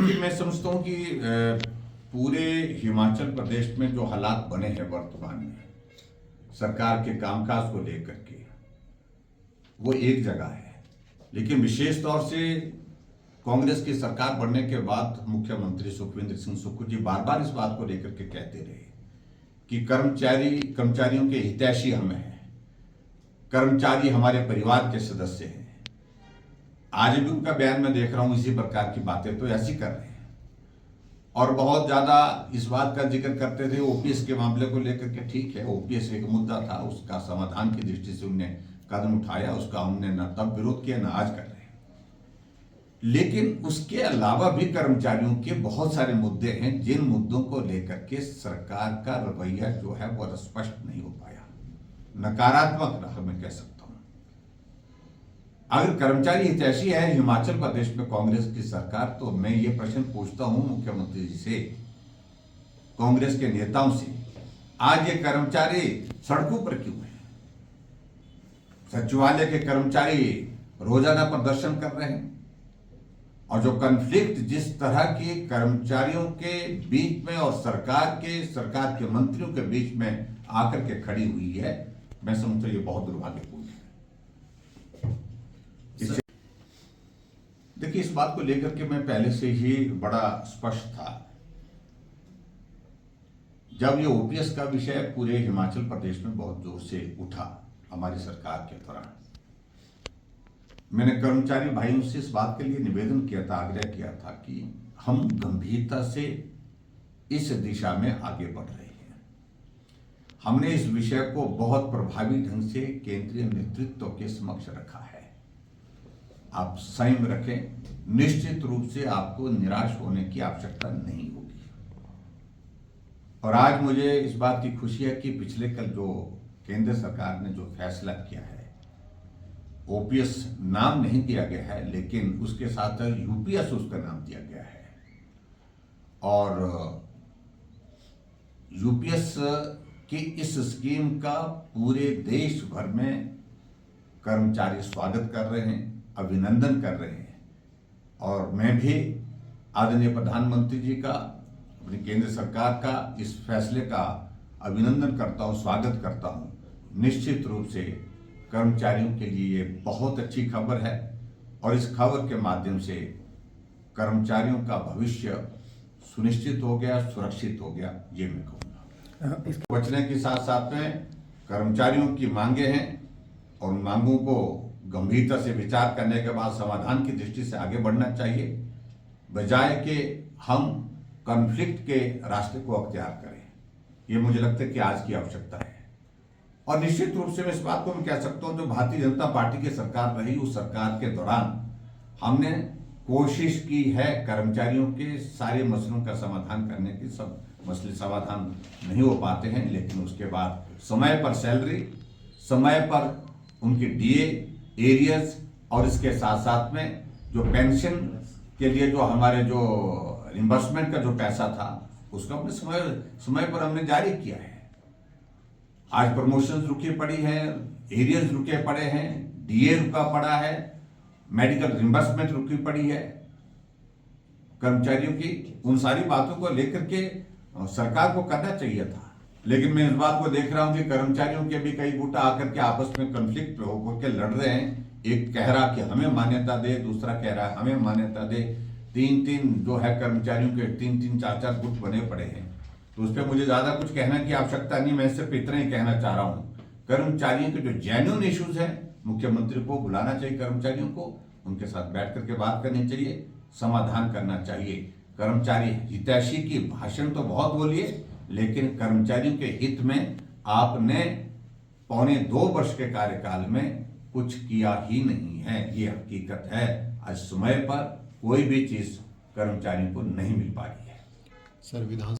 देखिए, मैं समझता हूँ कि पूरे हिमाचल प्रदेश में जो हालात बने हैं वर्तमान में सरकार के कामकाज को लेकर के, वो एक जगह है। लेकिन विशेष तौर से कांग्रेस की सरकार बनने के बाद मुख्यमंत्री सुखविंदर सिंह सुक्खू जी बार बार इस बात को लेकर के कहते रहे कि कर्मचारियों के हितैषी हम हैं, कर्मचारी हमारे परिवार के सदस्य हैं। आज भी उनका बयान मैं देख रहा हूं, इसी प्रकार की बातें तो ऐसी कर रहे हैं। और बहुत ज्यादा इस बात का जिक्र करते थे ओपीएस के मामले को लेकर के। ठीक है, ओपीएस एक मुद्दा था, उसका समाधान की दृष्टि से उन्होंने कदम उठाया, उसका हमने न तब विरोध किया न आज कर रहे हैं। लेकिन उसके अलावा भी कर्मचारियों के बहुत सारे मुद्दे हैं जिन मुद्दों को लेकर के सरकार का रवैया जो है वो स्पष्ट नहीं हो पाया, नकारात्मक रहा, मैं कह सकता हूं। अगर कर्मचारी हितैषी है हिमाचल प्रदेश में कांग्रेस की सरकार, तो मैं ये प्रश्न पूछता हूं मुख्यमंत्री जी से, कांग्रेस के नेताओं से, आज ये कर्मचारी सड़कों पर क्यों हैं? सचिवालय के कर्मचारी रोजाना प्रदर्शन कर रहे हैं और जो कॉन्फ्लिक्ट जिस तरह के कर्मचारियों के बीच में और सरकार के मंत्रियों के बीच में आकर के खड़ी हुई है, मैं समझता हूं ये बहुत दुर्भाग्यपूर्ण है। देखिए, इस बात को लेकर के मैं पहले से ही बड़ा स्पष्ट था। जब ये ओपीएस का विषय पूरे हिमाचल प्रदेश में बहुत जोर से उठा हमारी सरकार के दौरान, मैंने कर्मचारी भाइयों से इस बात के लिए निवेदन किया था, आग्रह किया था कि हम गंभीरता से इस दिशा में आगे बढ़ रहे हैं। हमने इस विषय को बहुत प्रभावी ढंग से केंद्रीय नेतृत्व के समक्ष रखा है। आप संयम रखें, निश्चित रूप से आपको निराश होने की आवश्यकता नहीं होगी। और आज मुझे इस बात की खुशी है कि पिछले कल जो केंद्र सरकार ने जो फैसला किया है, ओपीएस नाम नहीं दिया गया है लेकिन उसके साथ यूपीएस उसका नाम दिया गया है, और यूपीएस की इस स्कीम का पूरे देश भर में कर्मचारी स्वागत कर रहे हैं, अभिनंदन कर रहे हैं। और मैं भी आदरणीय प्रधानमंत्री जी का, अपनी केंद्र सरकार का इस फैसले का अभिनंदन करता हूं, स्वागत करता हूं। निश्चित रूप से कर्मचारियों के लिए ये बहुत अच्छी खबर है और इस खबर के माध्यम से कर्मचारियों का भविष्य सुनिश्चित हो गया, सुरक्षित हो गया, ये मैं कहूँगा। बचने के साथ साथ में कर्मचारियों की मांगे हैं और उन मांगों को गंभीरता से विचार करने के बाद समाधान की दृष्टि से आगे बढ़ना चाहिए, बजाय कि हम कॉन्फ्लिक्ट के रास्ते को अख्तियार करें। ये मुझे लगता है कि आज की आवश्यकता है। और निश्चित रूप से मैं इस बात को मैं कह सकता हूं, जो भारतीय जनता पार्टी की सरकार रही, उस सरकार के दौरान हमने कोशिश की है कर्मचारियों के सारे मसलों का समाधान करने की। सब मसले समाधान नहीं हो पाते हैं, लेकिन उसके बाद समय पर सैलरी, समय पर उनकी डीए, एरियर्स और इसके साथ साथ में जो पेंशन के लिए जो हमारे जो रिम्बर्समेंट का जो पैसा था, उसका हमने समय पर हमने जारी किया है। आज प्रमोशंस रुकी पड़ी है, एरियर्स रुके पड़े हैं, डीए रुका पड़ा है, मेडिकल रिम्बर्समेंट रुकी पड़ी है कर्मचारियों की। उन सारी बातों को लेकर के सरकार को करना चाहिए था, लेकिन मैं इस बात को देख रहा हूं कि कर्मचारियों के भी कई गुट आकर के आपस में कॉन्फ्लिक्ट होकर लड़ रहे हैं। एक कह रहा कि हमें मान्यता दे, दूसरा कह रहा है हमें मान्यता दे। तीन जो है कर्मचारियों के तीन चार गुट बने पड़े हैं। तो उस पर मुझे ज्यादा कुछ कहने की आवश्यकता नहीं, मैं सिर्फ इतना ही कहना चाह रहा हूं, कर्मचारियों के जो जेन्युइन इश्यूज हैं, मुख्यमंत्री को बुलाना चाहिए, कर्मचारियों को उनके साथ बैठ करके बात करनी चाहिए, समाधान करना चाहिए। कर्मचारी हितैषी की भाषण तो बहुत बोलिए, लेकिन कर्मचारियों के हित में आपने 2.25 वर्ष के कार्यकाल में कुछ किया ही नहीं है, ये हकीकत है। आज समय पर कोई भी चीज कर्मचारियों को नहीं मिल पा रही है। सर, विधान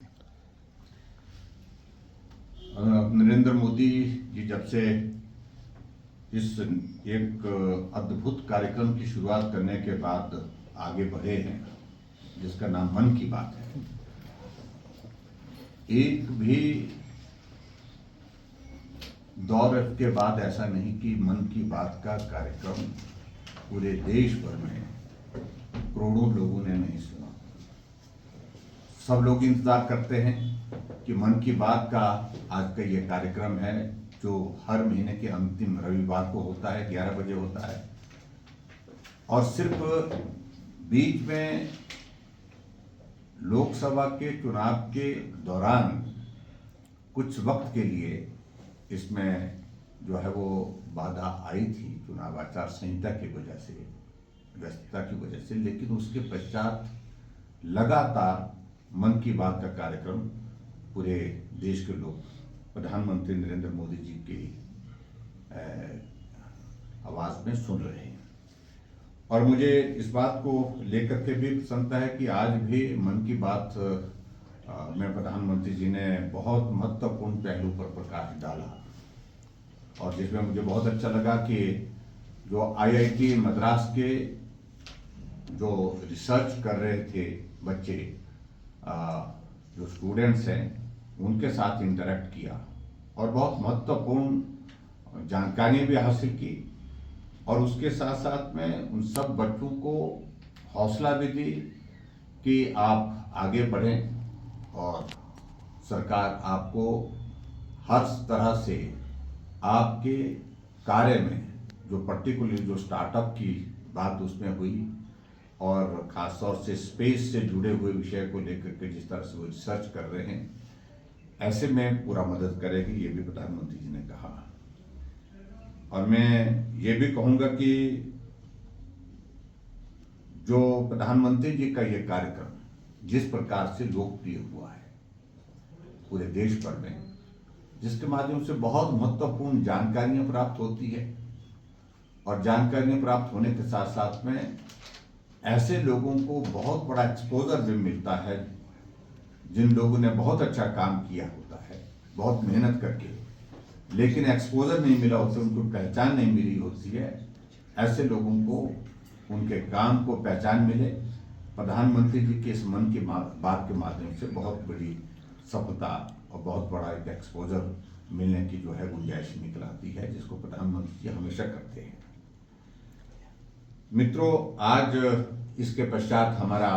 नरेंद्र मोदी जी जब से इस एक अद्भुत कार्यक्रम की शुरुआत करने के बाद आगे बढ़े हैं, जिसका नाम मन की बात है, एक भी दौर के बाद ऐसा नहीं कि मन की बात का कार्यक्रम पूरे देश भर में करोड़ों लोगों ने नहीं सुना। सब लोग इंतज़ार करते हैं कि मन की बात का आज का ये कार्यक्रम है जो हर महीने के अंतिम रविवार को होता है, 11 बजे होता है। और सिर्फ बीच में लोकसभा के चुनाव के दौरान कुछ वक्त के लिए इसमें जो है वो बाधा आई थी चुनाव आचार संहिता की वजह से, व्यस्तता की वजह से, लेकिन उसके पश्चात लगातार मन की बात का कार्यक्रम पूरे देश के लोग प्रधानमंत्री नरेंद्र मोदी जी की आवाज़ में सुन रहे हैं। और मुझे इस बात को लेकर के भी प्रसन्नता है कि आज भी मन की बात में प्रधानमंत्री जी ने बहुत महत्वपूर्ण पहलू पर प्रकाश डाला, और जिसमें मुझे बहुत अच्छा लगा कि जो IIT मद्रास के जो रिसर्च कर रहे थे बच्चे, जो स्टूडेंट्स हैं, उनके साथ इंटरेक्ट किया और बहुत महत्वपूर्ण जानकारी भी हासिल की, और उसके साथ साथ में उन सब बच्चों को हौसला भी दी कि आप आगे बढ़ें और सरकार आपको हर तरह से आपके कार्य में, जो पर्टिकुलरली जो स्टार्टअप की बात उसमें हुई और ख़ासतौर से स्पेस से जुड़े हुए विषय को लेकर के जिस तरह से वो रिसर्च कर रहे हैं, ऐसे में पूरा मदद करेगी, ये भी प्रधानमंत्री जी ने कहा। और मैं ये भी कहूँगा कि जो प्रधानमंत्री जी का ये कार्यक्रम जिस प्रकार से लोकप्रिय हुआ है पूरे देश भर में, जिसके माध्यम से बहुत महत्वपूर्ण जानकारियां प्राप्त होती है, और जानकारियां प्राप्त होने के साथ साथ में ऐसे लोगों को बहुत बड़ा एक्सपोजर भी मिलता है जिन लोगों ने बहुत अच्छा काम किया होता है, बहुत मेहनत करके, लेकिन एक्सपोजर नहीं मिला होता, उनको पहचान नहीं मिली होती है। ऐसे लोगों को उनके काम को पहचान मिले, प्रधानमंत्री जी के इस मन की बात के माध्यम से बहुत बड़ी सफलता और बहुत बड़ा एक एक्सपोजर मिलने की जो है गुंजाइश निकल आती है, जिसको प्रधानमंत्री जी हमेशा करते हैं। मित्रों, आज इसके पश्चात हमारा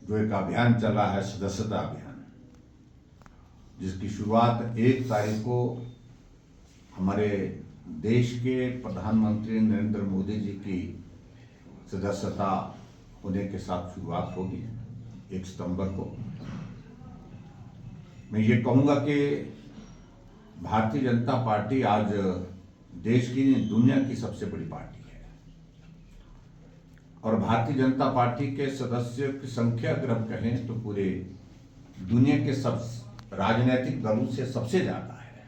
जो एक अभियान चल रहा है, सदस्यता अभियान, जिसकी शुरुआत 1 तारीख को हमारे देश के प्रधानमंत्री नरेंद्र मोदी जी की सदस्यता होने के साथ शुरुआत होगी 1 सितंबर को। मैं ये कहूँगा कि भारतीय जनता पार्टी आज देश की, दुनिया की सबसे बड़ी पार्टी है, और भारतीय जनता पार्टी के सदस्यों की संख्या अगर हम कहें तो पूरे दुनिया के सब राजनीतिक दलों से सबसे ज्यादा है।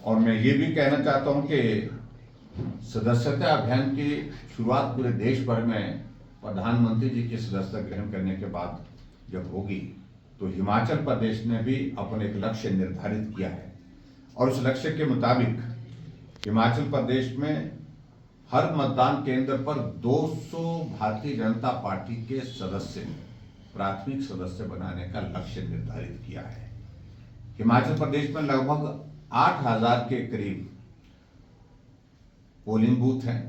और मैं ये भी कहना चाहता हूं कि सदस्यता अभियान की शुरुआत पूरे देश भर में प्रधानमंत्री जी की सदस्यता ग्रहण करने के बाद जब होगी, तो हिमाचल प्रदेश ने भी अपने एक लक्ष्य निर्धारित किया है, और उस लक्ष्य के मुताबिक हिमाचल प्रदेश में हर मतदान केंद्र पर 200 भारतीय जनता पार्टी के सदस्य, प्राथमिक सदस्य बनाने का लक्ष्य निर्धारित किया है। हिमाचल प्रदेश में लगभग 8000 के करीब पोलिंग बूथ हैं,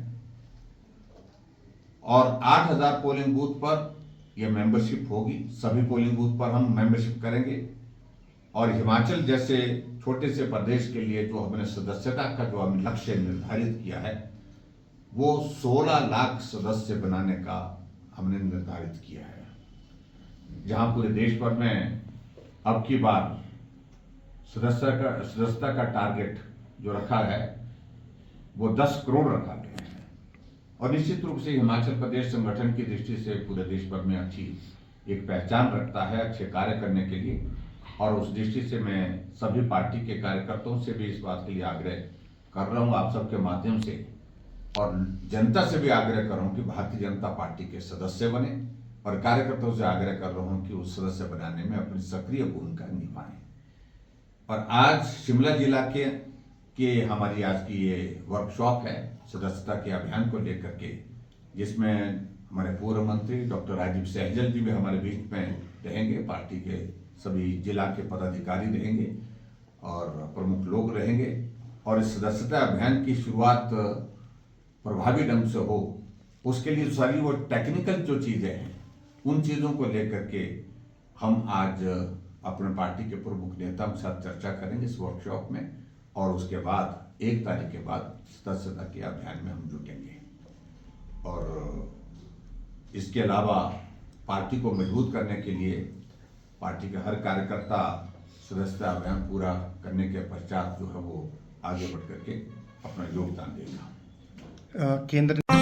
और 8000 पोलिंग बूथ पर यह मेंबरशिप होगी। सभी पोलिंग बूथ पर हम मेंबरशिप करेंगे, और हिमाचल जैसे छोटे से प्रदेश के लिए जो हमने सदस्यता का जो हमने लक्ष्य निर्धारित किया है, वो 16 लाख सदस्य बनाने का हमने निर्धारित किया है, जहां पूरे देश भर में अब की बार सदस्यता का टारगेट जो रखा है वो 10 करोड़ रखा गया है। और निश्चित रूप से हिमाचल प्रदेश संगठन की दृष्टि से पूरे देश भर में अच्छी एक पहचान रखता है अच्छे कार्य करने के लिए, और उस दृष्टि से मैं सभी पार्टी के कार्यकर्ताओं से भी इस बात के लिए आग्रह कर रहा हूँ आप सबके माध्यम से, और जनता से भी आग्रह कर रहा हूँ कि भारतीय जनता पार्टी के सदस्य बने, और कार्यकर्ताओं से आग्रह कर रहा हूँ कि उस सदस्य बनाने में अपनी सक्रिय भूमिका निभाएं। और आज शिमला जिला के हमारी आज की ये वर्कशॉप है सदस्यता के अभियान को लेकर के, जिसमें हमारे पूर्व मंत्री डॉक्टर राजीव सहजल जी भी हमारे बीच में रहेंगे, पार्टी के सभी जिला के पदाधिकारी रहेंगे और प्रमुख लोग रहेंगे। और इस सदस्यता अभियान की शुरुआत प्रभावी ढंग से हो, उसके लिए सारी वो टेक्निकल जो चीज़ें हैं उन चीज़ों को लेकर के हम आज अपने पार्टी के प्रमुख नेताओं के साथ चर्चा करेंगे इस वर्कशॉप में, और उसके बाद 1 तारीख के बाद सदस्यता के अभियान में हम जुटेंगे। और इसके अलावा पार्टी को मजबूत करने के लिए पार्टी के हर कार्यकर्ता सदस्यता अभियान पूरा करने के पश्चात जो है वो आगे बढ़ करके अपना योगदान देगा। केंद्र